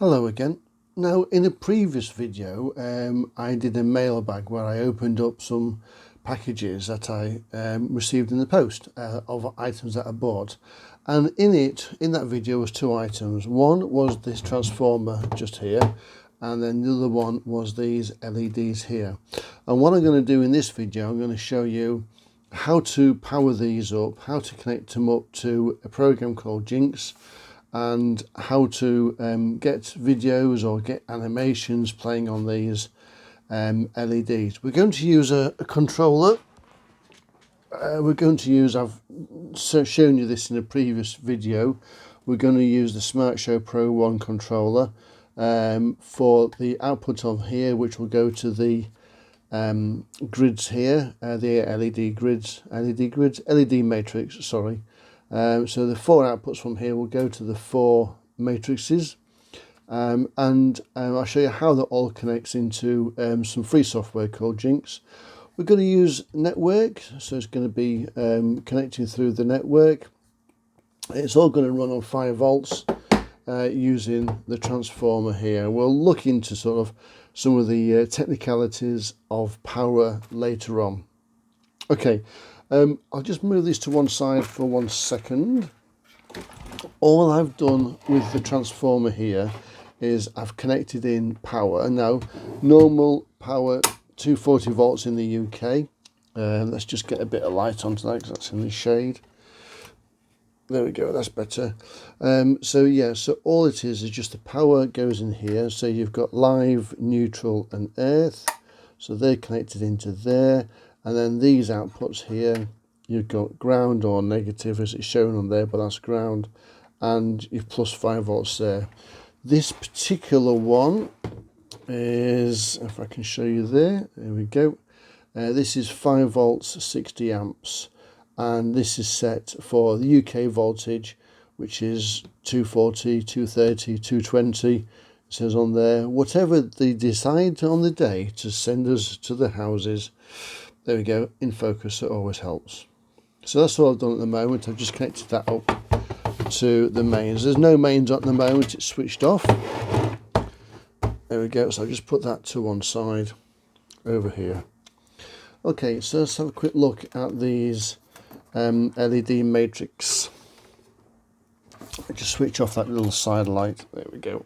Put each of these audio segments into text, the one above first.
Hello again. Now, in a previous video I did a mailbag where I opened up some packages that I received in the post of items that I bought, and in that video was two items. One was this transformer just here, and then the other one was these LEDs here. And what I'm going to do in this video, I'm going to show you how to power these up, how to connect them up to a program called Jinx, and how to get videos or get animations playing on these LEDs. We're going to use a controller. I've shown you this in a previous video. We're going to use the Smart Show Pro 1 controller for the output of here, which will go to the grids here, the LED matrix, sorry. So the four outputs from here will go to the four matrices, and I'll show you how that all connects into some free software called Jinx. We're going to use network, so it's going to be connecting through the network. It's all going to run on 5 volts using the transformer here. We'll look into sort of some of the technicalities of power later on. Okay. I'll just move this to one side for 1 second. All I've done with the transformer here is I've connected in power. Now, normal power 240 volts in the UK. Let's just get a bit of light onto that because that's in the shade. There we go, that's better. So all it is just the power goes in here. So you've got live, neutral and earth. So they're connected into there. And then these outputs here, you've got ground or negative as it's shown on there, but that's ground, and you've plus 5 volts there. This particular one is, if I can show you there we go. This is 5 volts, 60 amps, and this is set for the UK voltage, which is 240, 230, 220. It says on there, whatever they decide on the day to send us to the houses. There we go, in focus, it always helps. So that's all I've done at the moment. I've just connected that up to the mains. There's no mains at the moment, it's switched off. There we go, so I'll just put that to one side over here. Okay, so let's have a quick look at these LED matrix. I'll just switch off that little side light. There we go.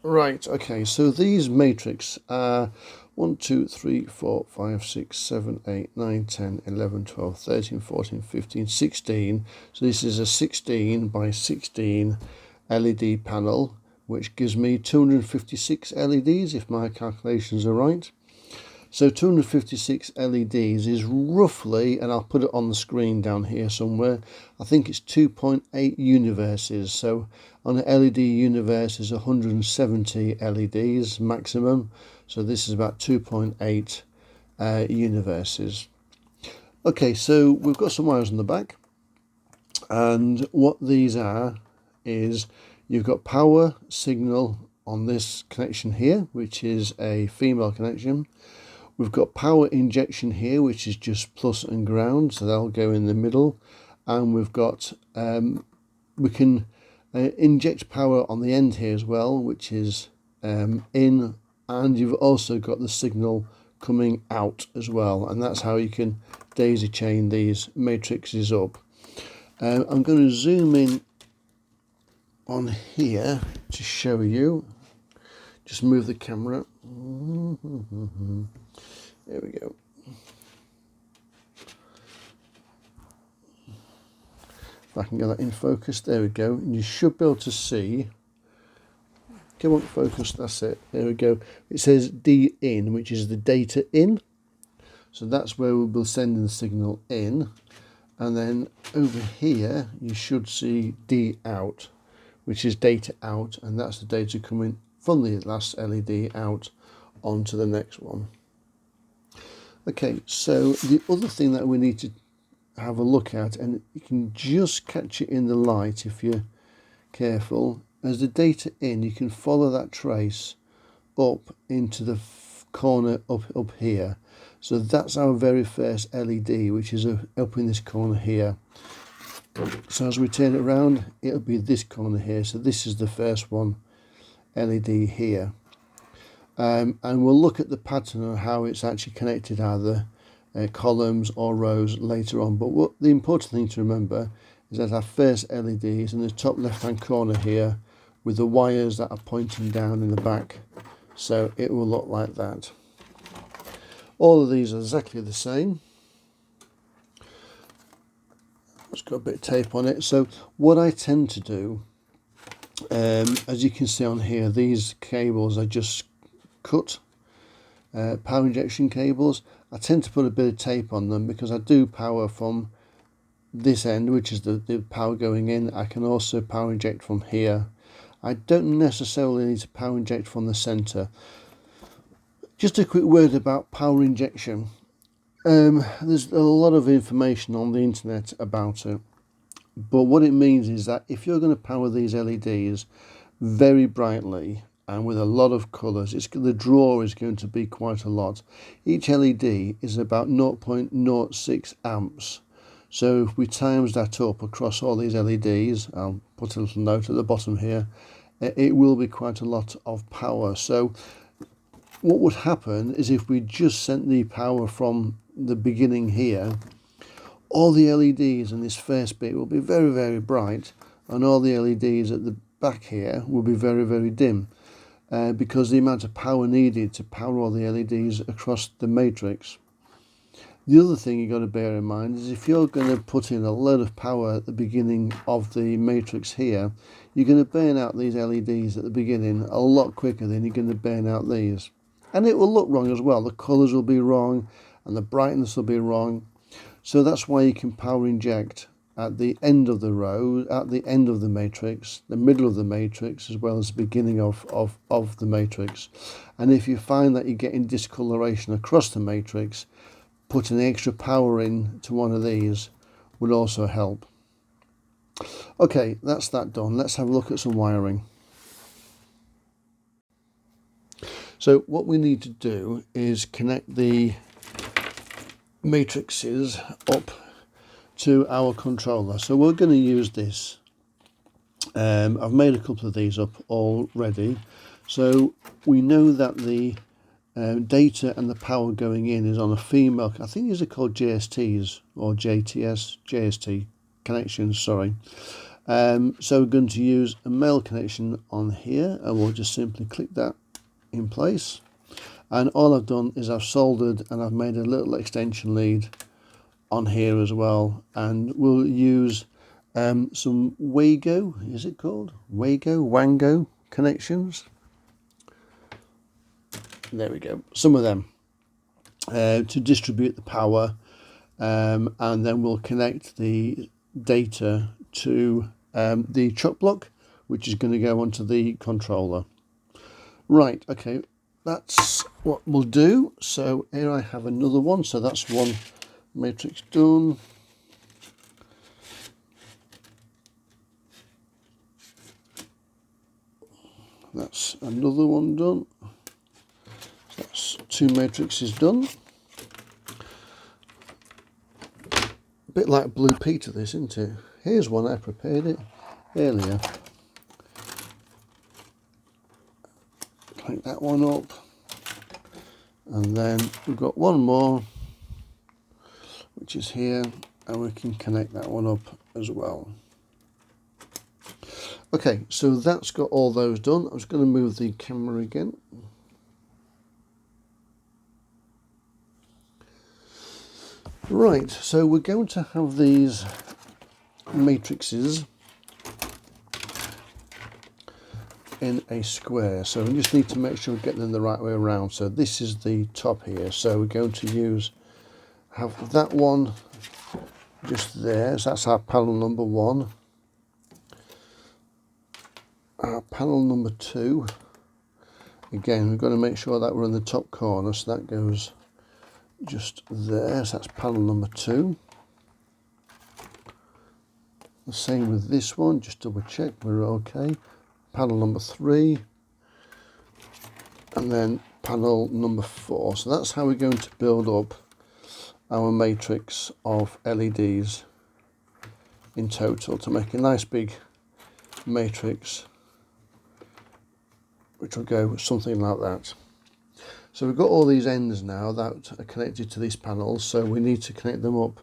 Right, okay, so these matrix are 1, 2, 3, 4, 5, 6, 7, 8, 9, 10, 11, 12, 13, 14, 15, 16. So this is a 16 by 16 LED panel, which gives me 256 LEDs, if my calculations are right. So 256 LEDs is roughly, and I'll put it on the screen down here somewhere, I think it's 2.8 universes. So on an LED universe is 170 LEDs maximum. So this is about 2.8 universes. Okay, so we've got some wires on the back. And what these are is you've got power signal on this connection here, which is a female connection. We've got power injection here, which is just plus and ground, so that'll go in the middle. And we've got, we can inject power on the end here as well, which is in, and you've also got the signal coming out as well. And that's how you can daisy chain these matrices up. I'm going to zoom in on here to show you. Just move the camera. There we go. If I can get that in focus, there we go. And you should be able to see. Come on, focus, that's it. There we go. It says D in, which is the data in. So that's where we'll be sending the signal in. And then over here, you should see D out, which is data out. And that's the data coming from the last LED out onto the next one. Okay, so the other thing that we need to have a look at, and you can just catch it in the light if you're careful, as the data in, you can follow that trace up into the corner up here. So that's our very first LED, which is up in this corner here. So as we turn it around, it'll be this corner here. So this is the first one, LED here. And we'll look at the pattern of how it's actually connected, either columns or rows later on. But what the important thing to remember is that our first LED is in the top left hand corner here, with the wires that are pointing down in the back. So it will look like that. All of these are exactly the same. It's got a bit of tape on it. So what I tend to do, as you can see on here, these cables are just cut power injection cables. I tend to put a bit of tape on them because I do power from this end, which is the power going in. I can also power inject from here. I don't necessarily need to power inject from the center. Just a quick word about power injection. There's a lot of information on the internet about it, but what it means is that if you're going to power these LEDs very brightly and with a lot of colours, the draw is going to be quite a lot. Each LED is about 0.06 amps. So if we times that up across all these LEDs, I'll put a little note at the bottom here, it will be quite a lot of power. So what would happen is if we just sent the power from the beginning here, all the LEDs in this first bit will be very, very bright, and all the LEDs at the back here will be very, very dim, because the amount of power needed to power all the LEDs across the matrix. The other thing you've got to bear in mind is if you're going to put in a load of power at the beginning of the matrix here, you're going to burn out these LEDs at the beginning a lot quicker than you're going to burn out these. And it will look wrong as well. The colours will be wrong and the brightness will be wrong. So that's why you can power inject at the end of the row, at the end of the matrix, the middle of the matrix, as well as the beginning of the matrix. And if you find that you're getting discoloration across the matrix, putting extra power in to one of these would also help. Okay, that's that done. Let's have a look at some wiring. So what we need to do is connect the matrices up to our controller. So we're going to use this. I've made a couple of these up already. So we know that the data and the power going in is on a female, I think these are called JSTs or JST connections, sorry. So we're going to use a male connection on here, and we'll just simply click that in place. And all I've done is I've soldered and I've made a little extension lead on here as well, and we'll use some Wago, is it called? Wango connections. There we go, some of them to distribute the power, and then we'll connect the data to the chuck block, which is going to go onto the controller. Right, okay, that's what we'll do. So here I have another one, so that's one matrix done. That's another one done. That's two matrices done. A bit like Blue Peter this, isn't it? Here's one, I prepared it earlier. Crank that one up. And then we've got one more, which is here, and we can connect that one up as well. Okay, so that's got all those done. I'm just going to move the camera again. Right, so we're going to have these matrices in a square, so we just need to make sure we get them the right way around. So this is the top here, so we're going to have that one just there, so that's our panel number 1. Our panel number 2, again we've got to make sure that we're in the top corner, so that goes just there, so that's panel number 2. The same with this one, just double check we're okay. Panel number 3, and then panel number 4. So that's how we're going to build up our matrix of LEDs in total to make a nice big matrix, which will go something like that. So we've got all these ends now that are connected to these panels, so we need to connect them up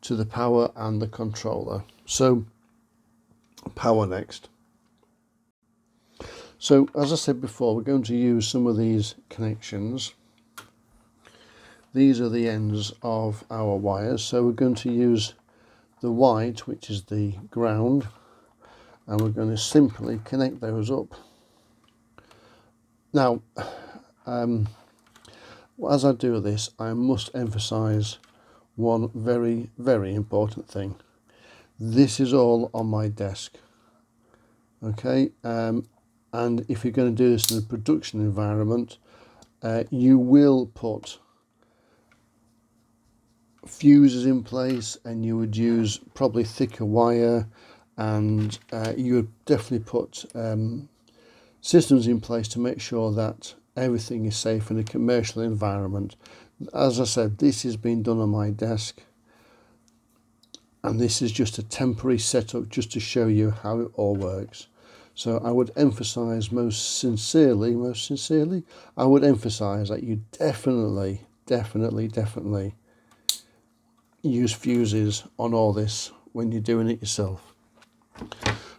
to the power and the controller. So power next. So as I said before, we're going to use some of these connections. These are the ends of our wires, so we're going to use the white, which is the ground, and we're going to simply connect those up. Now as I do this, I must emphasize one very, very important thing. This is all on my desk, okay? And if you're going to do this in a production environment, you will put fuses in place, and you would use probably thicker wire, and you would definitely put systems in place to make sure that everything is safe in a commercial environment. As I said, this has been done on my desk, and this is just a temporary setup just to show you how it all works. So I would emphasize most sincerely, I would emphasize that you definitely use fuses on all this when you're doing it yourself.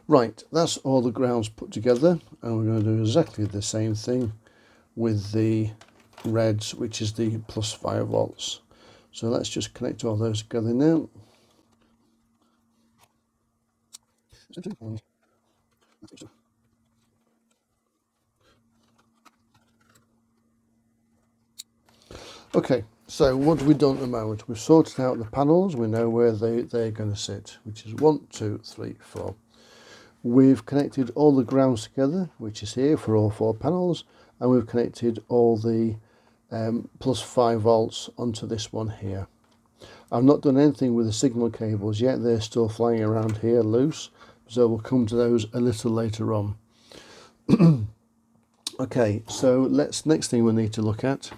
Right, that's all the grounds put together, and we're going to do exactly the same thing with the reds, which is the plus 5 volts. So let's just connect all those together now. Okay, so what have we done at the moment? We've sorted out the panels, we know where they're going to sit, which is 1, 2, 3, 4. We've connected all the grounds together, which is here for all 4 panels, and we've connected all the plus 5 volts onto this one here. I've not done anything with the signal cables yet, they're still flying around here loose, so we'll come to those a little later on. Okay, so next thing we need to look at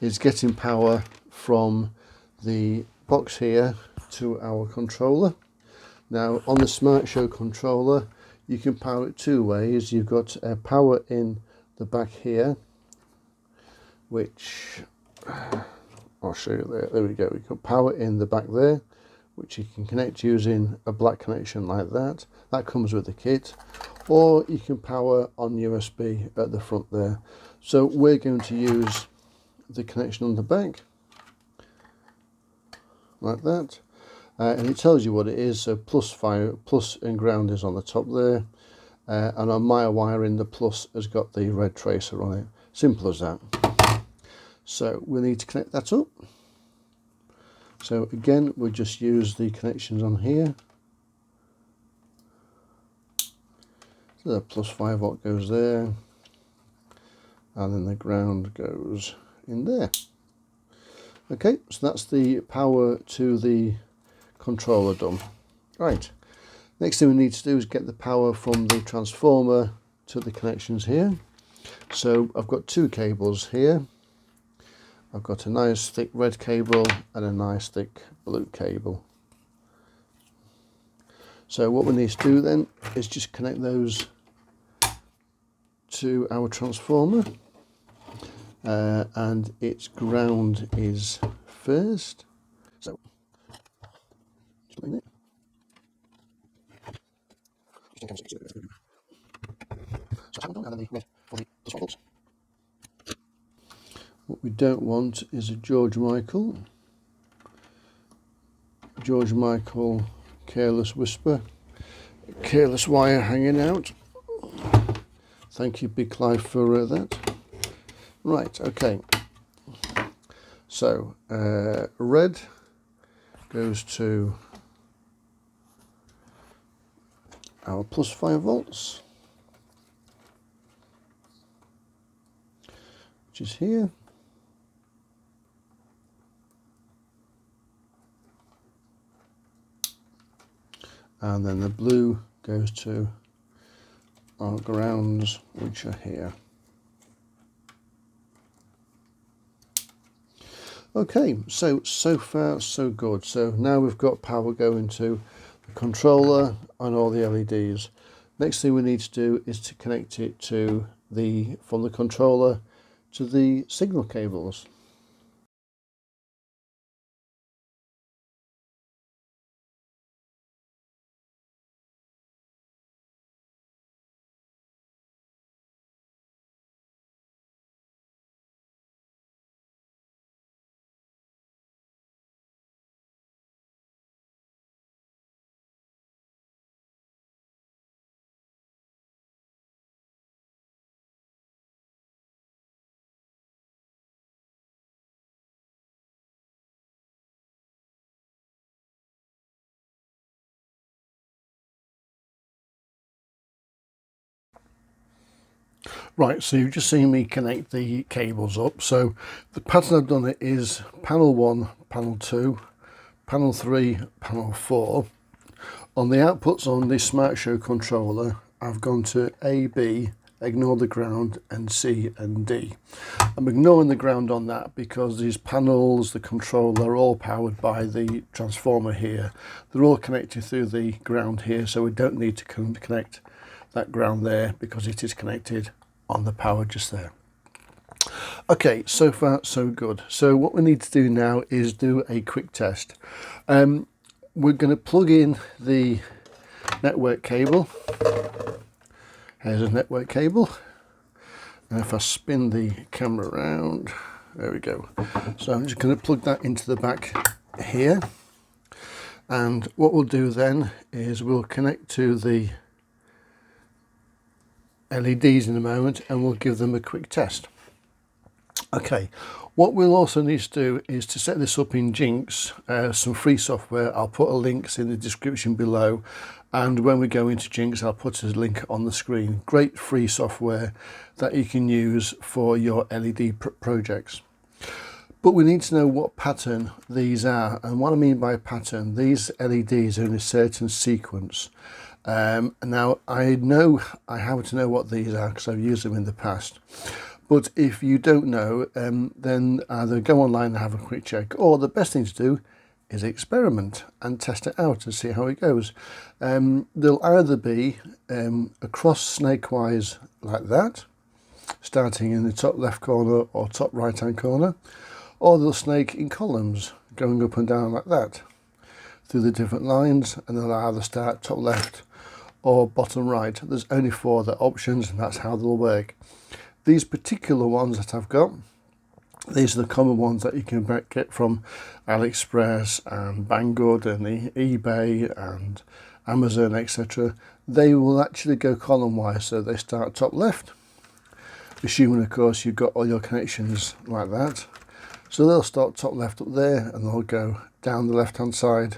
is getting power from the box here to our controller. Now on the Smart Show controller, you can power it 2 ways. You've got power in the back here, which I'll show you there we go. We've got power in the back there, which you can connect using a black connection like that. That comes with the kit. Or you can power on USB at the front there. So we're going to use the connection on the back, like that. And it tells you what it is. So plus and ground is on the top there. And on my wiring, the plus has got the red tracer on it. Simple as that. So we need to connect that up. So again, we'll just use the connections on here. So the plus 5 volt goes there, and then the ground goes in there. Okay, so that's the power to the controller done. Right, next thing we need to do is get the power from the transformer to the connections here. So I've got 2 cables here. I've got a nice thick red cable and a nice thick blue cable. So what we need to do then is just connect those to our transformer, and its ground is first. So what we don't want is a George Michael careless whisper, careless wire hanging out. Thank you, Big Clive, for that. Right, okay. So red goes to our plus 5 volts, which is here. And then the blue goes to our grounds, which are here. Okay, so far so good. So now we've got power going to controller and all the LEDs. Next thing we need to do is to connect it to from the controller to the signal cables. Right, so you've just seen me connect the cables up. So the pattern I've done it is panel 1, panel 2, panel 3, panel 4. On the outputs on this Smart Show controller, I've gone to A, B, ignore the ground, and C and D. I'm ignoring the ground on that because these panels, the controller, are all powered by the transformer here. They're all connected through the ground here, so we don't need to connect that ground there because it is connected on the power just there. Okay, so far so good. So what we need to do now is do a quick test. We're going to plug in the network cable. Here's a network cable. And if I spin the camera around, there we go. So I'm just going to plug that into the back here. And what we'll do then is we'll connect to the LEDs in a moment and we'll give them a quick test. Okay, what we'll also need to do is to set this up in Jinx, some free software. I'll put a links in the description below, and when we go into Jinx I'll put a link on the screen. Great free software that you can use for your LED projects. But we need to know what pattern these are, and what I mean by pattern, these LEDs are in a certain sequence. Now I know I happen to know what these are because I've used them in the past, but if you don't know, then either go online and have a quick check, or the best thing to do is experiment and test it out and see how it goes. They'll either be across snakewise like that, starting in the top left corner or top right hand corner, or they'll snake in columns going up and down like that through the different lines, and they'll either start top left or bottom right. There's only 4 other options, and that's how they'll work. These particular ones that I've got, these are the common ones that you can get from AliExpress and Banggood and eBay and Amazon, etc. They will actually go column wise, so they start top left, assuming of course you've got all your connections like that. So they'll start top left up there, and they'll go down the left hand side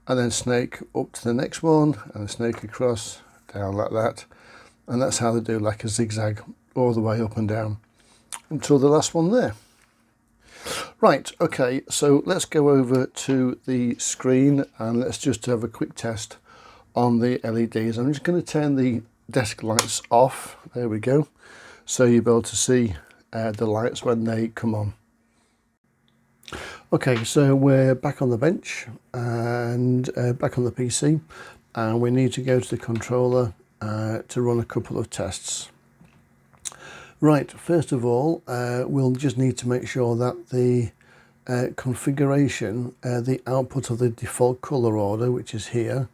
and then snake up to the next one and snake across down like that, and that's how they do, like a zigzag all the way up and down until the last one there. Right, okay, so let's go over to the screen and let's just have a quick test on the LEDs. I'm just going to turn the desk lights off, there we go, so you'll be able to see the lights when they come on. Okay, so we're back on the bench and back on the PC, and we need to go to the controller to run a couple of tests. Right, first of all, we'll just need to make sure that the configuration, the output of the default color order, which is here,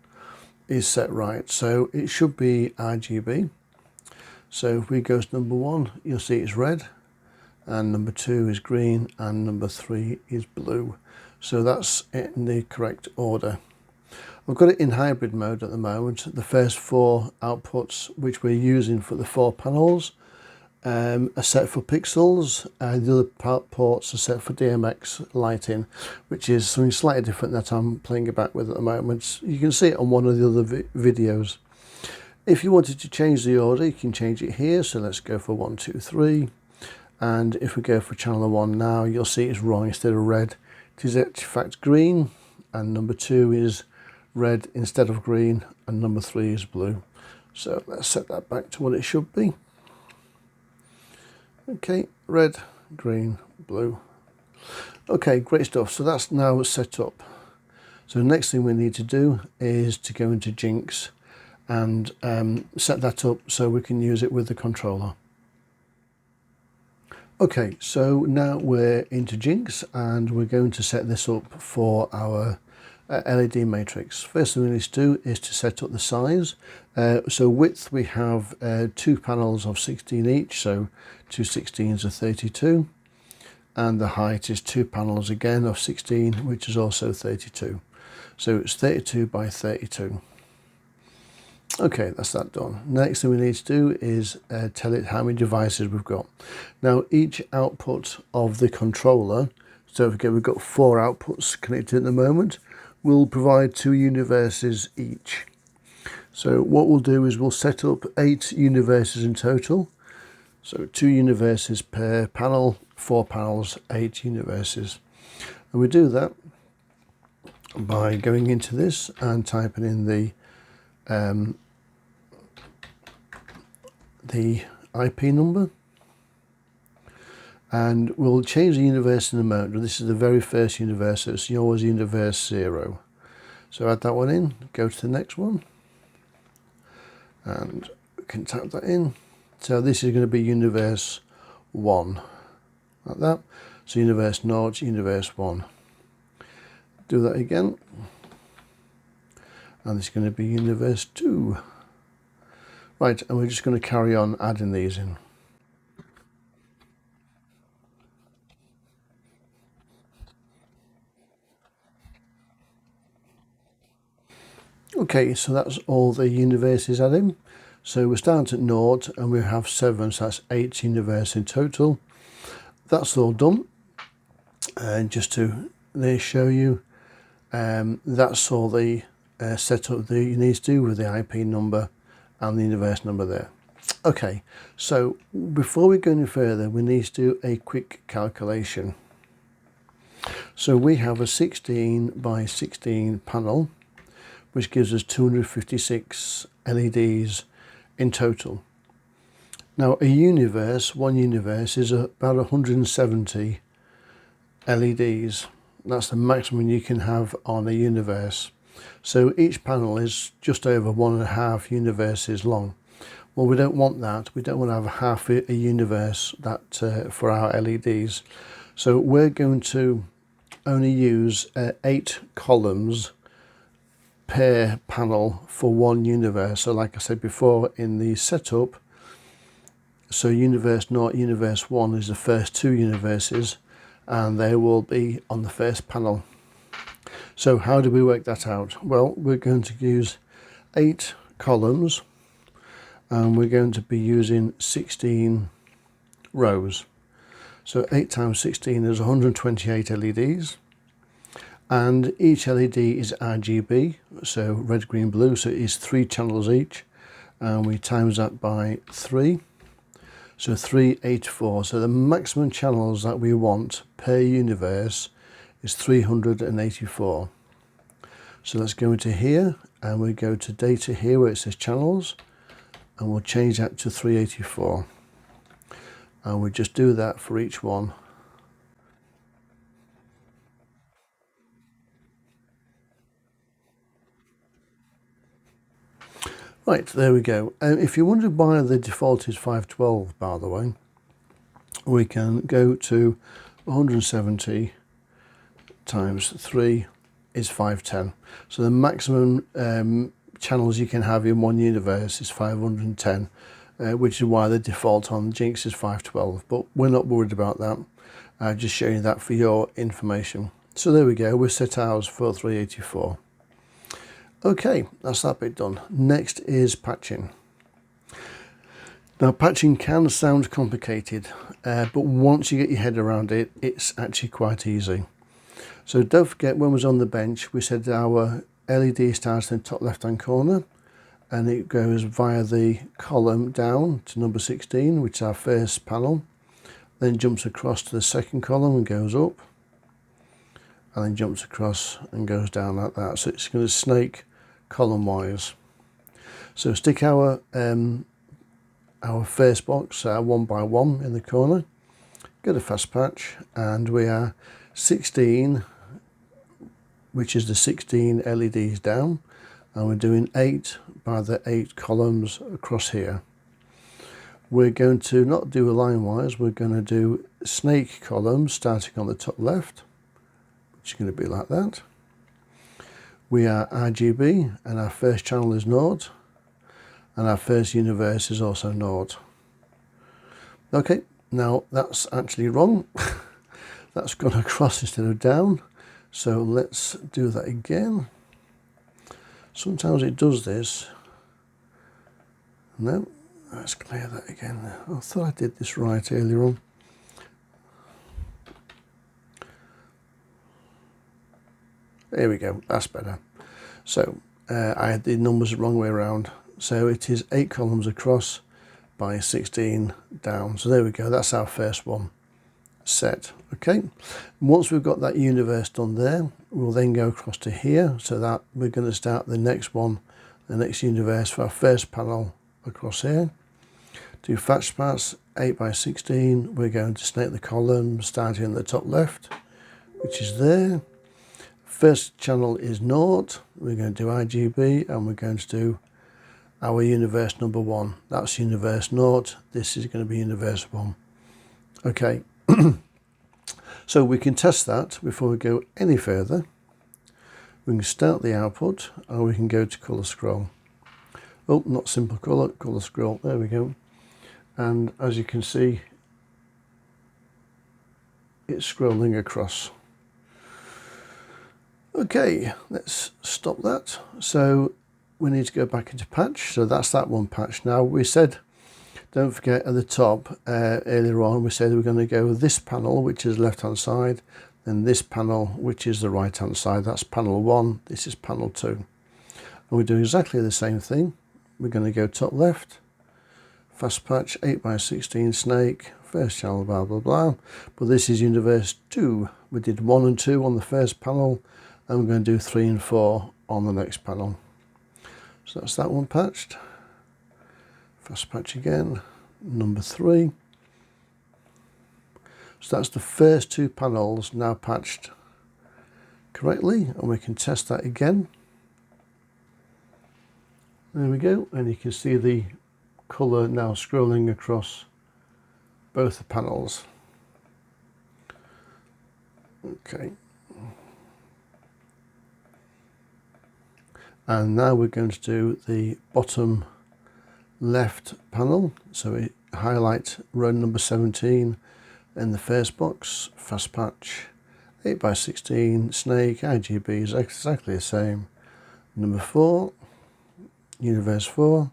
is set right. So it should be RGB. So if we go to number 1, you'll see it's red, and number 2 is green, and number 3 is blue. So that's in the correct order. I've got it in hybrid mode at the moment. The first 4 outputs which we're using for the 4 panels are set for pixels, and the other ports are set for DMX lighting, which is something slightly different that I'm playing about with at the moment. You can see it on one of the other videos. If you wanted to change the order, you can change it here. So let's go for 1, 2, 3. And if we go for channel 1 now, you'll see it's wrong. Instead of red, it is in fact green, and number 2 is red instead of green, and number 3 is blue. So let's set that back to what it should be. Okay, red, green, blue. Okay, great stuff. So that's now set up. So the next thing we need to do is to go into Jinx and set that up so we can use it with the controller. Okay, so now we're into Jinx and we're going to set this up for our LED matrix. First thing we need to do is to set up the size. So width, we have 2 panels of 16 each, so 2 16s are 32. And the height is 2 panels again of 16, which is also 32. So it's 32 by 32. Okay, that's that done. Next thing we need to do is tell it how many devices we've got. Now each output of the controller, so again we've got 4 outputs connected at the moment, will provide 2 universes each. So what we'll do is we'll set up 8 universes in total. So 2 universes per panel, 4 panels, 8 universes. And we do that by going into this and typing in the IP number, and we'll change the universe in a moment. But this is the very first universe, so it's yours universe 0. So add that one in, go to the next one, and we can type that in. So this is going to be universe 1, like that. So universe 0, universe 1. Do that again, and this is going to be universe 2. Right, and we're just going to carry on adding these in. Okay, so that's all the universes adding. So we're starting at 0 and we have 7, so that's 8 universes in total. That's all done. And just to show you, that's all the setup that you need to do with the IP number and the universe number there. Okay, so before we go any further, we need to do a quick calculation. So we have a 16 by 16 panel, which gives us 256 LEDs in total. Now one universe is about 170 LEDs. That's the maximum you can have on a universe. So each panel is just over 1.5 universes long. Well, we don't want that. We don't want to have half a universe that for our LEDs. So we're going to only use 8 columns per panel for one universe. So like I said before in the setup, so universe 0, universe 1 is the first 2 universes, and they will be on the first panel. So how do we work that out? Well, we're going to use 8 columns and we're going to be using 16 rows. So 8 times 16 is 128 LEDs, and each LED is RGB, so red, green, blue, so it is 3 channels each, and we times that by 3, so 384. So the maximum channels that we want per universe is 384. So let's go into here and we go to data here where it says channels, and we'll change that to 384, and we just do that for each one. Right, there we go. If you wonder why the default is 512, by the way, we can go to 170 times 3 is 510. So the maximum channels you can have in one universe is 510, which is why the default on Jinx is 512. But we're not worried about that. Just showing you that for your information. So there we go. We've set ours for 384. Okay, that's that bit done. Next is patching. Now patching can sound complicated, but once you get your head around it, it's actually quite easy. So don't forget, when we was on the bench, we said our LED starts in the top left hand corner and it goes via the column down to number 16, which is our first panel, then jumps across to the second column and goes up, and then jumps across and goes down like that. So it's going to snake column wise. So stick our first box 1 by 1 in the corner, get a fast patch, and we are 16 which is the 16 LEDs down, and we're doing 8 by the 8 columns across here. We're going to not do a line wise, we're going to do snake columns starting on the top left, which is going to be like that. We are RGB, and our first channel is 0, and our first universe is also 0. Okay, now that's actually wrong. That's gone across instead of down, so let's do that again. Sometimes it does this. No, let's clear that again. I thought I did this right earlier on. There we go, that's better. So I had the numbers the wrong way around. So it is 8 columns across by 16 down. So there we go, that's our first one set. Okay, once we've got that universe done there, we'll then go across to here, so that we're going to start the next one, the next universe for our first panel across here. Do flash pass 8 by 16. We're going to snake the column starting in the top left, which is there. First channel is 0. We're going to do RGB, and we're going to do our universe number 1. That's universe 0. This is going to be universe 1. Okay, so we can test that before we go any further. We can start the output, and we can go to colour scroll. Oh, not simple colour, colour scroll. There we go. And as you can see, it's scrolling across. Okay, let's stop that. So we need to go back into patch. So that's that one patch. Now we said, don't forget at the top earlier on, we said we're going to go this panel, which is left hand side, then this panel, which is the right hand side. That's panel 1, this is panel 2. And we do exactly the same thing. We're going to go top left, fast patch 8 by 16 snake, first channel, blah blah blah. But this is universe 2. We did 1 and 2 on the first panel, and we're going to do 3 and 4 on the next panel. So that's that one patched. Fast patch again, number 3. So that's the first 2 panels now patched correctly, and we can test that again. There we go, and you can see the colour now scrolling across both the panels. Okay. And now we're going to do the bottom left panel. So we highlight row number 17 in the first box, fast patch 8 by 16 snake, RGB is exactly the same. Number 4, universe 4,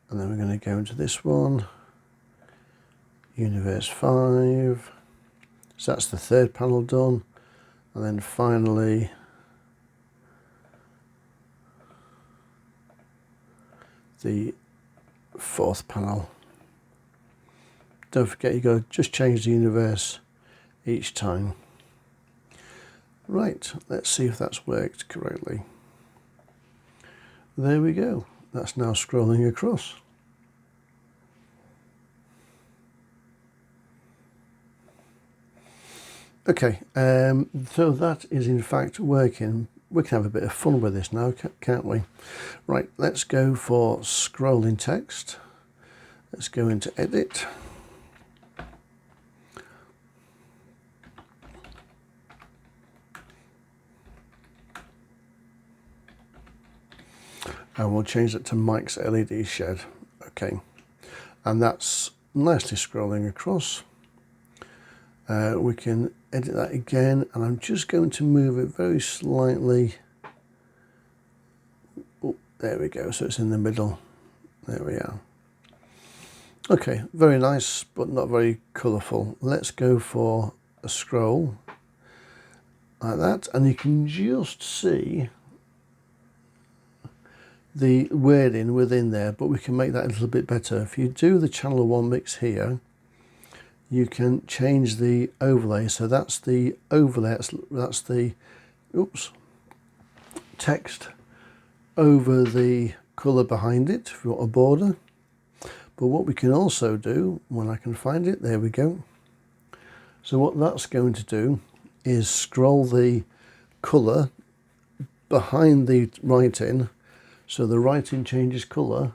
and then we're going to go into this one, universe 5. So that's the third panel done, and then finally the 4th panel. Don't forget, you got to just change the universe each time. Right, let's see if that's worked correctly. There we go, that's now scrolling across. Okay, so that is in fact working. We can have a bit of fun with this now, can't we? Right, let's go for scrolling text. Let's go into edit. And we'll change it to Mike's LED shed. Okay, and that's nicely scrolling across. We can edit that again, and I'm just going to move it very slightly. Oh, there we go, so it's in the middle. There we are. Okay, very nice, but not very colourful. Let's go for a scroll like that, and you can just see the wording within there, but we can make that a little bit better. If you do the channel 1 mix here, you can change the overlay. So that's the overlay, that's the text over the colour behind it if you want a border. But what we can also do, when I can find it, there we go. So what that's going to do is scroll the colour behind the writing, so the writing changes colour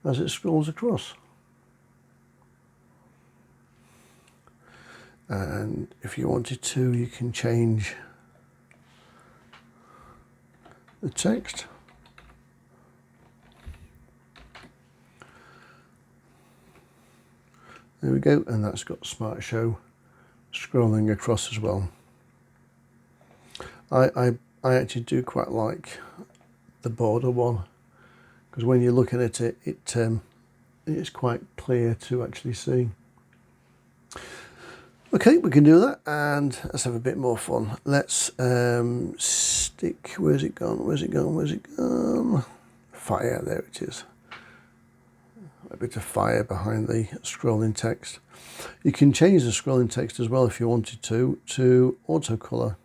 as it scrolls across. And if you wanted to, you can change the text. There we go, and that's got Smart Show scrolling across as well. I actually do quite like the border one, because when you're looking at it, it's quite clear to actually see. Okay, we can do that, and let's have a bit more fun. Let's stick, where's it gone, where's it gone, where's it gone? Fire, there it is. A bit of fire behind the scrolling text. You can change the scrolling text as well if you wanted to auto colour.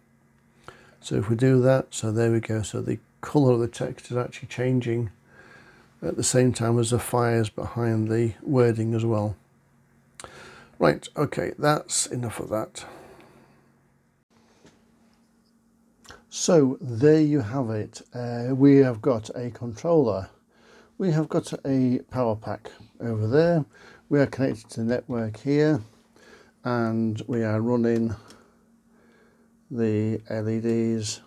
So if we do that, so there we go, so the colour of the text is actually changing at the same time as the fires behind the wording as well. Right, okay, that's enough of that. So there you have it. We have got a controller. We have got a power pack over there. We are connected to the network here, and we are running the LEDs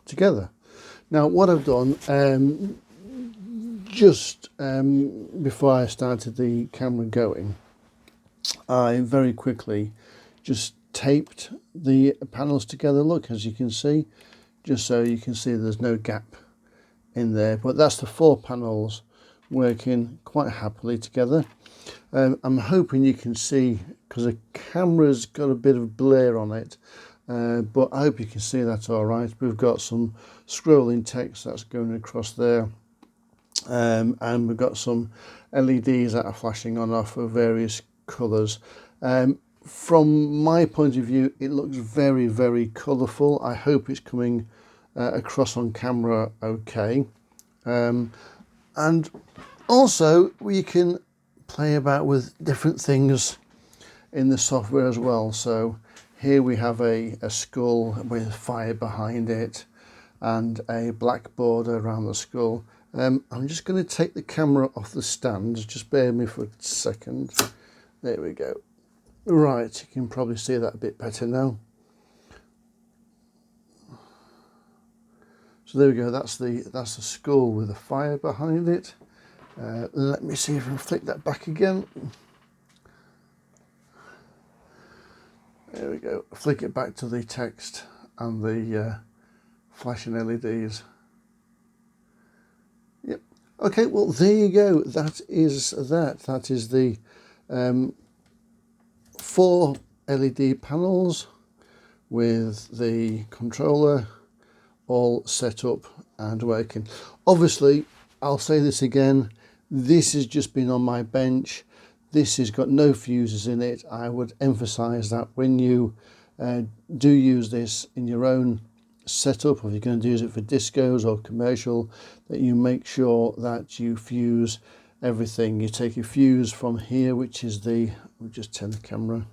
together. Now what I've done, just before I started the camera going, I very quickly just taped the panels together, look, as you can see, just so you can see there's no gap in there. But that's the 4 panels working quite happily together. I'm hoping you can see, because the camera's got a bit of blur on it, but I hope you can see that all right. We've got some scrolling text that's going across there, and we've got some LEDs that are flashing on off of various colours. From my point of view, it looks very, very colourful. I hope it's coming across on camera okay. And also we can play about with different things in the software as well. So here we have a skull with fire behind it and a black border around the skull. I'm just going to take the camera off the stand, just bear with me for a second. There we go. Right, you can probably see that a bit better now. So there we go, that's the skull with the fire behind it. Let me see if I can flick that back again. There we go, flick it back to the text and the flashing LEDs. Yep, okay, well there you go, that is the 4 LED panels with the controller all set up and working. Obviously, I'll say this again, this has just been on my bench. This has got no fuses in it. I would emphasize that when you do use this in your own setup, or if you're going to use it for discos or commercial, that you make sure that you fuse everything. You take a fuse from here, which is the, we'll just turn the camera.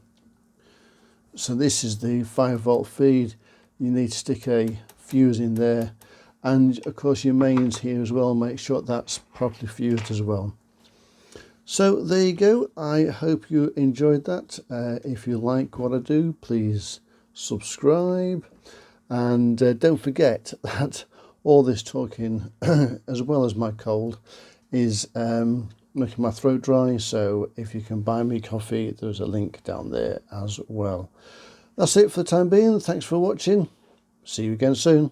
So this is the 5-volt feed. You need to stick a fuse in there, and of course your mains here as well, make sure that's properly fused as well. So there you go, I hope you enjoyed that. If you like what I do, please subscribe, and don't forget that all this talking as well as my cold is making my throat dry, so if you can buy me coffee, there's a link down there as well. That's it for the time being. Thanks for watching. See you again soon.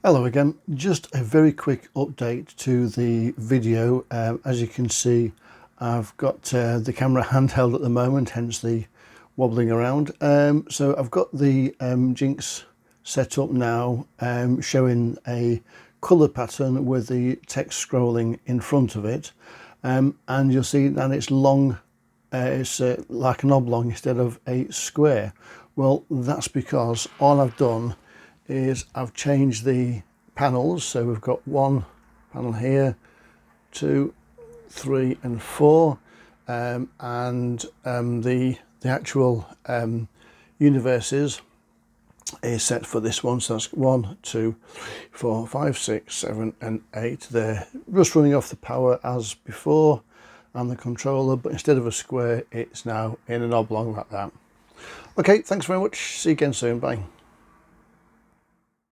Hello again, just a very quick update to the video. As you can see, I've got the camera handheld at the moment, hence the wobbling around. So I've got the Jinx set up now, showing a colour pattern with the text scrolling in front of it, and you'll see that it's long, it's like an oblong instead of a square. Well, that's because all I've done is I've changed the panels. So we've got one panel here, 2, 3 and 4, and the actual universes is set for this one, so that's 1, 2, 4, 5, 6, 7 and 8. They're just running off the power as before and the controller, but instead of a square it's now in an oblong like that. Okay, thanks very much, see you again soon, bye.